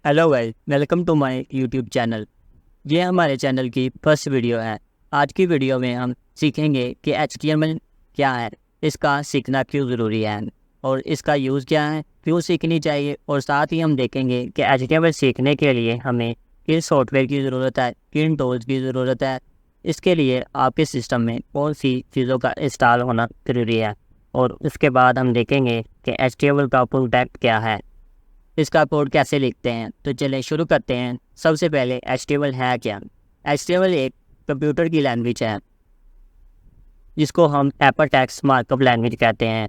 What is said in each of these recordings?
Hello guys, welcome to my YouTube channel. ये हमारे channel की फर्स्ट वीडियो है। आज की वीडियो में हम सीखेंगे कि HTML क्या है, इसका सीखना क्यों ज़रूरी है और इसका यूज़ क्या है, क्यों सीखनी चाहिए। और साथ ही हम देखेंगे कि HTML सीखने के लिए हमें किस सॉफ्टवेयर की ज़रूरत है, किन टूल्स की ज़रूरत है, इसके लिए आपके सिस्टम में कौन सी चीज़ों का इंस्टॉल होना ज़रूरी है। और उसके बाद हम देखेंगे कि HTML का फुल टैग क्या है, इसका कोड कैसे लिखते हैं। तो चलें शुरू करते हैं। सबसे पहले HTML है क्या। HTML एक कंप्यूटर की लैंग्वेज है जिसको हम हाइपर टेक्स्ट मार्कअप लैंग्वेज कहते हैं।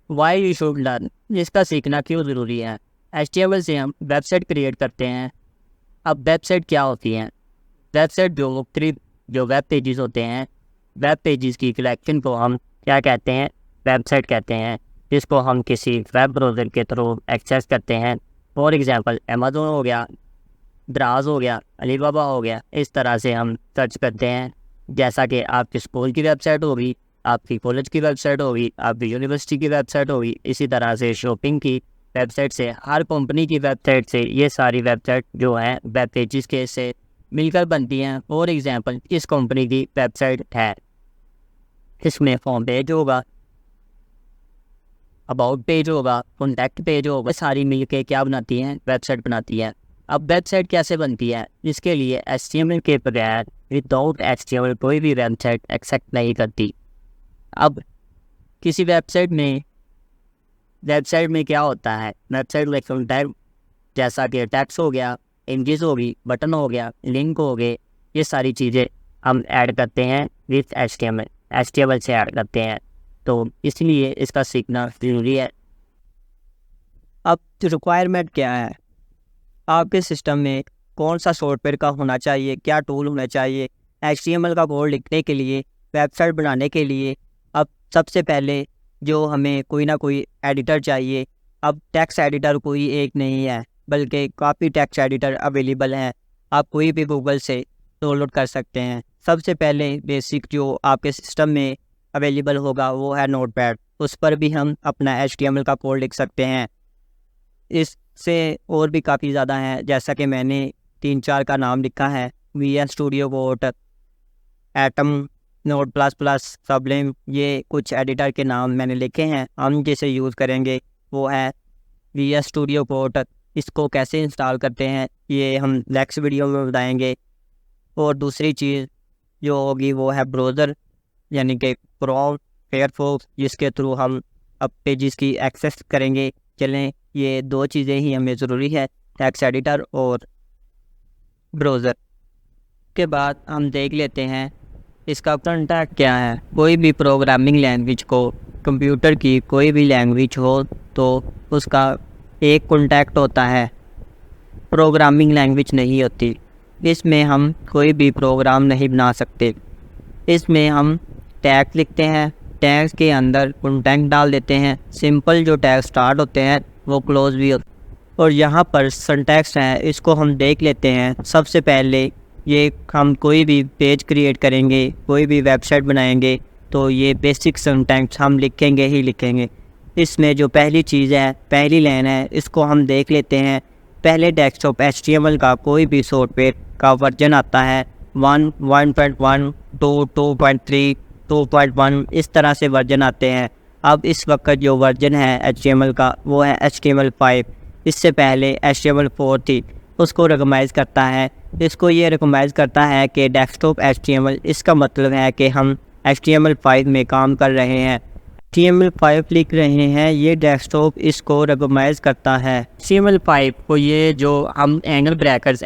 वाई यू शुड लर्न, इसका सीखना क्यों ज़रूरी है। HTML से हम वेबसाइट क्रिएट करते हैं। अब वेबसाइट क्या होती है। वेबसाइट जो मुख्तलिफ जो वेब पेजेस होते हैं, वेब पेजेस की कलेक्शन को हम क्या कहते हैं, वेबसाइट कहते हैं, जिसको हम किसी वेब ब्राउज़र के थ्रू एक्सेस करते हैं। फॉर एग्जांपल अमेज़न हो गया, द्राज हो गया, अलीबाबा हो गया। इस तरह से हम सर्च करते हैं। जैसा कि आपकी स्कूल की वेबसाइट होगी, आपकी कॉलेज की वेबसाइट होगी, आपकी यूनिवर्सिटी की वेबसाइट होगी। इसी तरह से शॉपिंग की वेबसाइट से, हर कंपनी की वेबसाइट से, ये सारी वेबसाइट जो हैं वेब पेजेस के से मिलकर बनती हैं। फॉर एग्जांपल इस कंपनी की वेबसाइट है, इसमें फॉर्म पेज होगा, अबाउट पेज होगा, कॉन्टैक्ट पेज होगा। सारी मिल के क्या बनाती हैं, वेबसाइट बनाती है। अब वेबसाइट कैसे बनती है, इसके लिए HTML के बगैर, विदाउट HTML कोई भी वेबसाइट एक्सेप्ट नहीं करती। अब किसी वेबसाइट में क्या होता है, वेबसाइट में कॉन्टैक्ट जैसा कि टेक्स्ट हो गया, इमेजेस होगी, बटन हो गया, लिंक हो गए, ये सारी चीज़ें हम ऐड करते हैं विथ HTML से ऐड करते हैं। तो इसलिए इसका सीखना ज़रूरी है। अब रिक्वायरमेंट क्या है, आपके सिस्टम में कौन सा सॉफ्टवेयर का होना चाहिए, क्या टूल होना चाहिए HTML का कोड लिखने के लिए, वेबसाइट बनाने के लिए। अब सबसे पहले जो हमें कोई ना कोई एडिटर चाहिए। अब टेक्स्ट एडिटर कोई एक नहीं है, बल्कि काफ़ी टेक्स्ट एडिटर अवेलेबल हैं। आप कोई भी गूगल से डाउनलोड कर सकते हैं। सबसे पहले बेसिक जो आपके सिस्टम में अवेलेबल होगा वो है नोटपैड। उस पर भी हम अपना HTML का कोड लिख सकते हैं। इससे और भी काफ़ी ज़्यादा हैं, जैसा कि मैंने 3-4 का नाम लिखा है। VS Studio Code, Atom, note plus plus, Sublime, ये कुछ एडिटर के नाम मैंने लिखे हैं। हम जिसे यूज़ करेंगे वो है VS स्टूडियो कोड। इसको कैसे इंस्टॉल करते हैं ये हम नेक्स्ट वीडियो में बताएंगे। और दूसरी चीज़ जो होगी वो है ब्राउज़र, यानी कि क्रोम, फायरफॉक्स, जिसके थ्रू हम अब पेजेस की एक्सेस करेंगे। चलें, ये दो चीज़ें ही हमें ज़रूरी है, टेक्स्ट एडिटर और ब्राउज़र। के बाद हम देख लेते हैं इसका कॉन्टैक्ट क्या है। कोई भी प्रोग्रामिंग लैंग्वेज को, कंप्यूटर की कोई भी लैंग्वेज हो तो उसका एक कॉन्टैक्ट होता है, प्रोग्रामिंग लैंग्वेज नहीं होती। इसमें हम कोई भी प्रोग्राम नहीं बना सकते। इसमें हम टैग लिखते हैं, टैग्स के अंदर कॉन्टैक्ट डाल देते हैं। सिंपल जो टैग स्टार्ट होते हैं वो क्लोज भी होते हैं। और यहाँ पर सिंटैक्स है, इसको हम देख लेते हैं। सबसे पहले ये हम कोई भी पेज क्रिएट करेंगे, कोई भी वेबसाइट बनाएंगे तो ये बेसिक सिंटैक्स हम लिखेंगे ही लिखेंगे। इसमें जो पहली चीज़ है, पहली लाइन है, इसको हम देख लेते हैं। पहले डेस्कटॉप HTML का कोई भी सॉफ्टवेयर का वर्जन आता है 1, 1.1, 2, 2.3, 2.1, इस तरह से वर्जन आते हैं। अब इस वक्त जो वर्जन है HTML का वो है HTML5। इससे पहले HTML4 थी, उसको रिकमेंड करता है। इसको ये रिकमेंड करता है कि डेस्कटॉप HTML, इसका मतलब है कि हम HTML5 में काम कर रहे हैं, HTML5 लिख रहे हैं। ये डेस्कटॉप इसको रिकमेंड करता है। HTML5 को ये जो हम angle brackets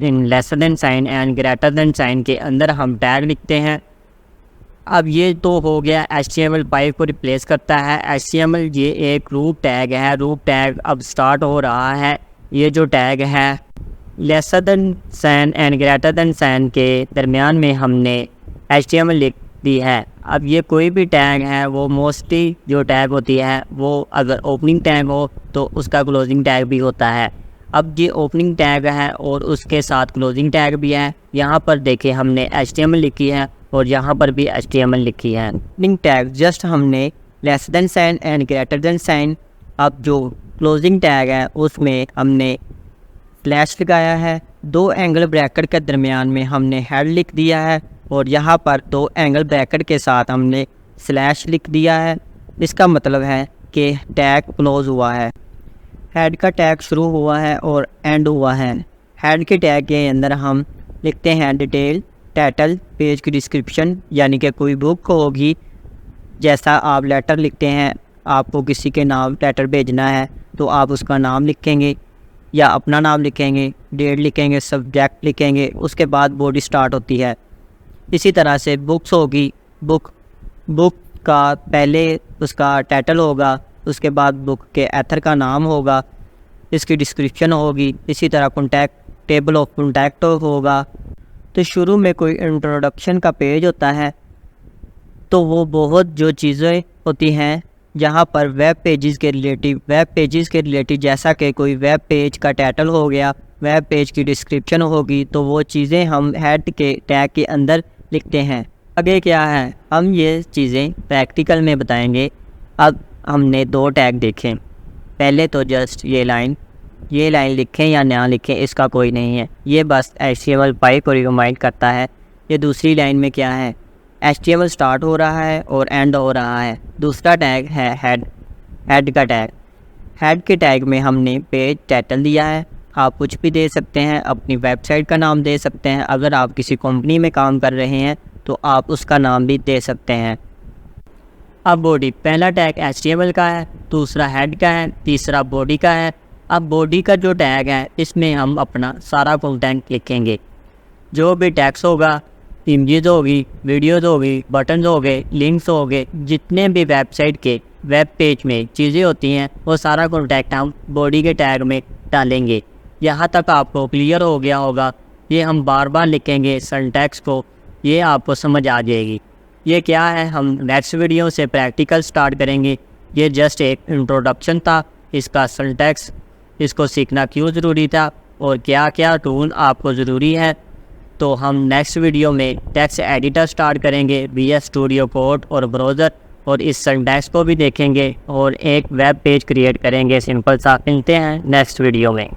in less than sign and greater than sign के अंदर हम टैग लिखते हैं। अब ये तो हो गया, HTML5 को रिप्लेस करता है। HTML ये एक रूट टैग है, रूट टैग अब स्टार्ट हो रहा है। ये जो टैग है lesser than sign and greater than sign के दरमियान में हमने HTML लिख दी है। अब ये कोई भी टैग है, वो मोस्टली जो टैग होती है वो अगर ओपनिंग टैग हो तो उसका क्लोजिंग टैग भी होता है। अब ये ओपनिंग टैग है और उसके साथ क्लोजिंग टैग भी है। यहाँ पर देखिए हमने HTML लिखी है और यहाँ पर भी HTML लिखी है। ओपनिंग टैग जस्ट हमने less than sign and greater than sign, अब जो क्लोजिंग टैग है उसमें हमने स्लैश लगाया है, 2 एंगल ब्रैकेट के दरमियान में हमने हेड लिख दिया है और यहाँ पर 2 एंगल ब्रैकेट के साथ हमने स्लैश लिख दिया है। इसका मतलब है कि टैग क्लोज हुआ है। हेड का टैग शुरू हुआ है और एंड हुआ है। हेड के टैग के अंदर हम लिखते हैं डिटेल, टाइटल, पेज की डिस्क्रिप्शन, यानी कि कोई बुक होगी, जैसा आप लेटर लिखते हैं, आपको किसी के नाम लेटर भेजना है तो आप उसका नाम लिखेंगे या अपना नाम लिखेंगे, डेट लिखेंगे, सब्जेक्ट लिखेंगे, उसके बाद बॉडी स्टार्ट होती है। इसी तरह से बुक्स होगी, बुक का पहले उसका टाइटल होगा, उसके बाद बुक के एथर का नाम होगा, इसकी डिस्क्रिप्शन होगी, इसी तरह कॉन्टैक्ट, टेबल ऑफ कॉन्टैक्ट होगा। तो शुरू में कोई इंट्रोडक्शन का पेज होता है, तो वो बहुत जो चीज़ें होती हैं जहाँ पर वेब पेजेस के रिलेटिव जैसा कि कोई वेब पेज का टाइटल हो गया, वेब पेज की डिस्क्रिप्शन होगी, तो वो चीज़ें हम हेड के टैग के अंदर लिखते हैं। आगे क्या है, हम ये चीज़ें प्रैक्टिकल में बताएंगे। अब हमने 2 टैग देखें, पहले तो जस्ट ये लाइन लिखें या ना लिखें इसका कोई नहीं है, ये बस HTML5 को रिकमेंड करता है। ये दूसरी लाइन में क्या है, HTML स्टार्ट हो रहा है और एंड हो रहा है। दूसरा टैग है हेड का टैग। हेड के टैग में हमने पेज टाइटल दिया है, आप कुछ भी दे सकते हैं, अपनी वेबसाइट का नाम दे सकते हैं, अगर आप किसी कंपनी में काम कर रहे हैं तो आप उसका नाम भी दे सकते हैं। अब बॉडी, पहला टैग HTML का है, दूसरा हेड का है, तीसरा बॉडी का है। अब बॉडी का जो टैग है इसमें हम अपना सारा कंटेंट लिखेंगे, जो भी टैग्स होगा, इमेजेस होगी, वीडियोस होगी, बटन हो गए, लिंक्स हो गए, जितने भी वेबसाइट के वेब पेज में चीज़ें होती हैं वो सारा कॉन्टैक्ट हम बॉडी के टैग में डालेंगे। यहाँ तक आपको क्लियर हो गया होगा। ये हम बार बार लिखेंगे सिंटैक्स को, ये आपको समझ आ जाएगी। ये क्या है, हम नेक्स्ट वीडियो से प्रैक्टिकल स्टार्ट करेंगे। ये जस्ट एक इंट्रोडक्शन था, इसका सिंटैक्स, इसको सीखना क्यों ज़रूरी था और क्या क्या टूल आपको ज़रूरी है। तो हम नेक्स्ट वीडियो में टेक्स्ट एडिटर स्टार्ट करेंगे, VS स्टूडियो कोड और ब्राउज़र, और इस सिंटैक्स को भी देखेंगे और एक वेब पेज क्रिएट करेंगे सिंपल सा। मिलते हैं नेक्स्ट वीडियो में।